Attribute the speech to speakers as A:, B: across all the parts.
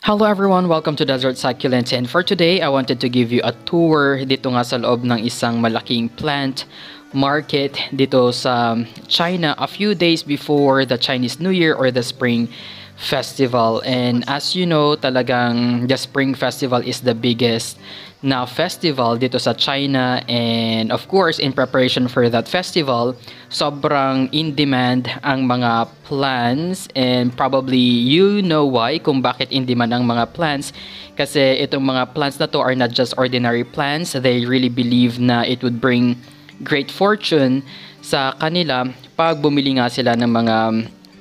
A: Hello everyone, welcome to Desert Succulents, and for today I wanted to give you a tour dito nga sa loob ng isang malaking plant market dito sa China a few days before the Chinese New Year or the Spring Festival. And as you know, talagang the Spring Festival is the biggest na festival dito sa China, and of course in preparation for that festival, sobrang in demand ang mga plants, and probably you know why kung bakit in demand ang mga plants, kasi itong mga plants na to are not just ordinary plants. They really believe na it would bring great fortune sa kanila pag bumili nga sila ng mga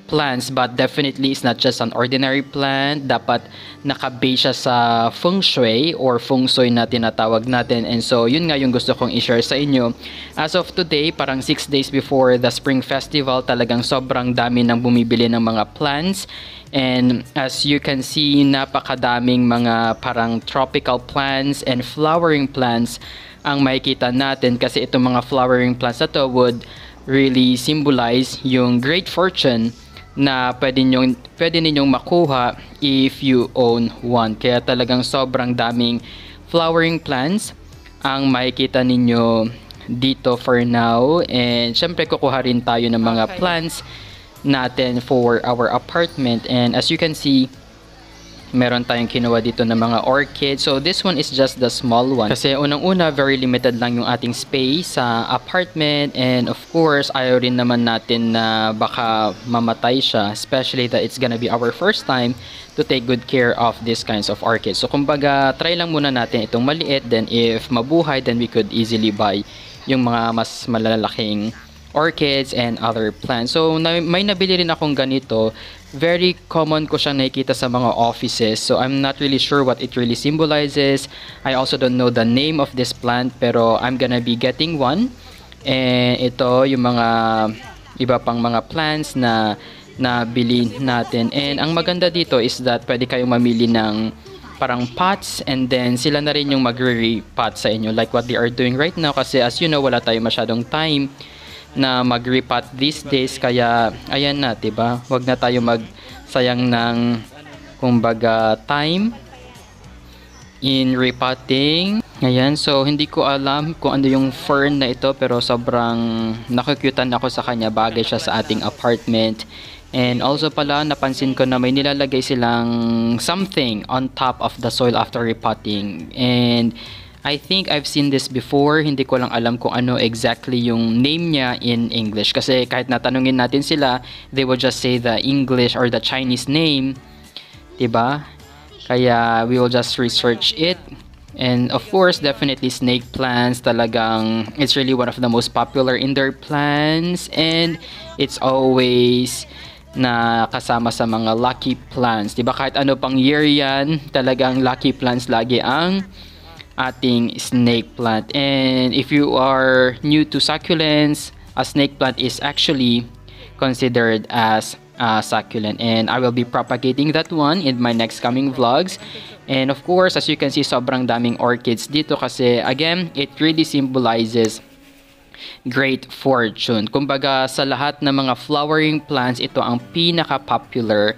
A: plants. But definitely it's not just an ordinary plant, dapat nakabase siya sa feng shui or feng shui na tinatawag natin. And so yun nga yung gusto kong i-share sa inyo. As of today, parang 6 days before the Spring Festival, talagang sobrang dami nang bumibili ng mga plants. And as you can see, napakadaming mga parang tropical plants and flowering plants ang makikita natin, kasi itong mga flowering plants na to would really symbolize yung great fortune na pwede ninyong makuha if you own one. Kaya talagang sobrang daming flowering plants ang makikita ninyo dito for now. And syempre kukuha rin tayo ng mga plants natin for our apartment. And as you can see, meron tayong kinuha dito ng mga orchids. So this one is just the small one, kasi unang-una very limited lang yung ating space sa apartment, and of course ayaw rin naman natin na baka mamatay siya, especially that it's gonna be our first time to take good care of these kinds of orchids. So kumbaga try lang muna natin itong maliit, then if mabuhay then we could easily buy yung mga mas malalaking orchids and other plants. So may nabili rin akong ganito. Very common ko siyang nakikita sa mga offices. So I'm not really sure what it really symbolizes. I also don't know the name of this plant, pero I'm gonna be getting one. And ito yung mga iba pang mga plants na nabili natin. And ang maganda dito is that pwede kayong mamili ng parang pots, and then sila na rin yung magre-repot sa inyo, like what they are doing right now. Kasi as you know, wala tayong masyadong time na mag-repot these days, kaya ayan na, diba? Wag na tayo magsayang ng kumbaga time in repotting. Ayan, so hindi ko alam kung ano yung fern na ito, pero sobrang nakukyutan ako sa kanya. Bagay siya sa ating apartment. And also pala, napansin ko na may nilalagay silang something on top of the soil after repotting. And I think I've seen this before. Hindi ko lang alam kung ano exactly yung name niya in English. Kasi kahit natanungin natin sila, they will just say the English or the Chinese name. Diba? Kaya we will just research it. And of course, definitely snake plants. Talagang it's really one of the most popular indoor plants. And it's always na kasama sa mga lucky plants. Diba? Kahit ano pang year yan, talagang lucky plants lagi ang ating snake plant. And if you are new to succulents, a snake plant is actually considered as a succulent, and I will be propagating that one in my next coming vlogs. And of course, as you can see, sobrang daming orchids dito, kasi again, it really symbolizes great fortune. Kumbaga sa lahat ng mga flowering plants, ito ang pinaka-popular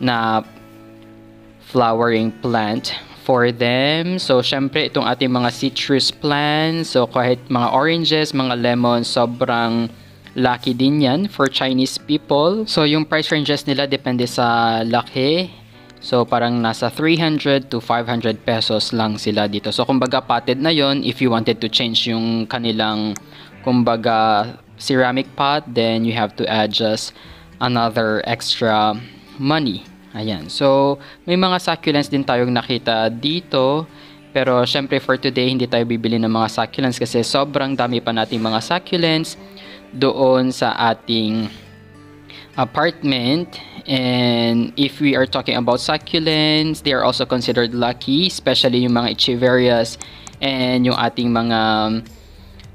A: na flowering plant for them. So syempre itong ating mga citrus plants, so kahit mga oranges, mga lemons, sobrang lucky din yan for Chinese people. So yung price ranges nila depende sa laki. So parang nasa 300 to 500 pesos lang sila dito. So kumbaga potted na yon. If you wanted to change yung kanilang kumbaga ceramic pot, then you have to add just another extra money. Ayan. So, may mga succulents din tayong nakita dito. Pero, syempre for today, hindi tayo bibili ng mga succulents kasi sobrang dami pa nating mga succulents doon sa ating apartment. And if we are talking about succulents, they are also considered lucky, especially yung mga echeverias and yung ating mga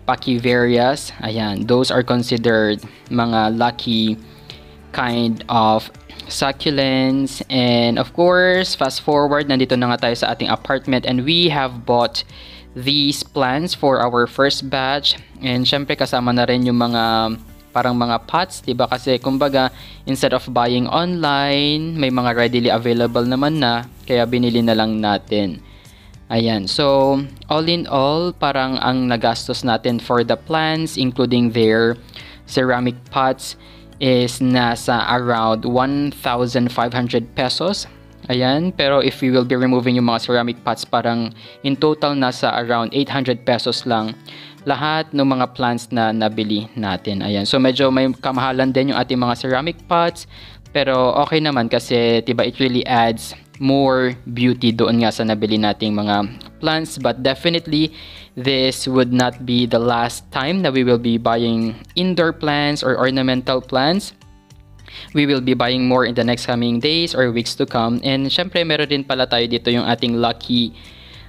A: pachywarias. Ayan. Those are considered mga lucky kind of succulents. And of course, fast forward, nandito na nga tayo sa ating apartment, and we have bought these plants for our first batch. And syempre kasama na rin yung mga parang mga pots, 'di ba? Kasi kumbaga instead of buying online, may mga readily available naman na, kaya binili na lang natin. Ayan. So, all in all, parang ang nagastos natin for the plants, including their ceramic pots, is nasa around 1,500 pesos. Ayan, pero if we will be removing yung mga ceramic pots, parang in total nasa around 800 pesos lang lahat ng mga plants na nabili natin. Ayan, so medyo may kamahalan din yung ating mga ceramic pots, pero okay naman kasi diba it really adds more beauty doon nga sa nabili nating mga plants. But definitely this would not be the last time that we will be buying indoor plants or ornamental plants. We will be buying more in the next coming days or weeks to come. And syempre meron din pala tayo dito yung ating lucky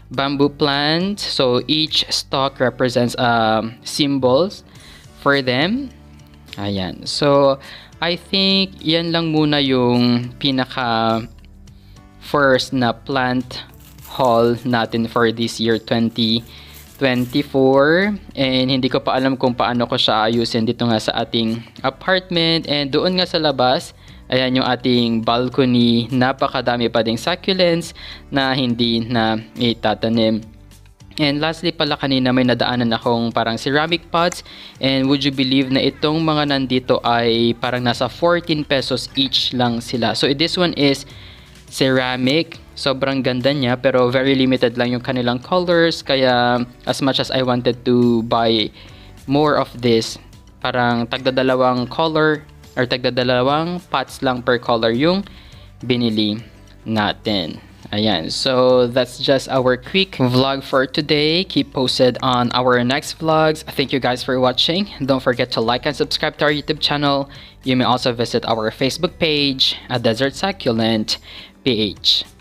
A: bamboo plant. So each stalk represents symbols for them. Ayan. So I think yan lang muna yung pinaka first na plant haul natin for this year 2024, and hindi ko pa alam kung paano ko siya ayusin dito nga sa ating apartment. And doon nga sa labas, ayan yung ating balcony, napakadami pa ding succulents na hindi na itatanim. And lastly pala, kanina may nadaanan akong parang ceramic pots, and would you believe na itong mga nandito ay parang nasa 14 pesos each lang sila. So this one is ceramic. Sobrang ganda niya, pero very limited lang yung kanilang colors, kaya as much as I wanted to buy more of this, parang tagdadalawang color or tagdadalawang pots lang per color yung binili natin. Ayan, so that's just our quick vlog for today. Keep posted on our next vlogs. Thank you guys for watching. Don't forget to like and subscribe to our YouTube channel. You may also visit our Facebook page at Desert Succulent PH.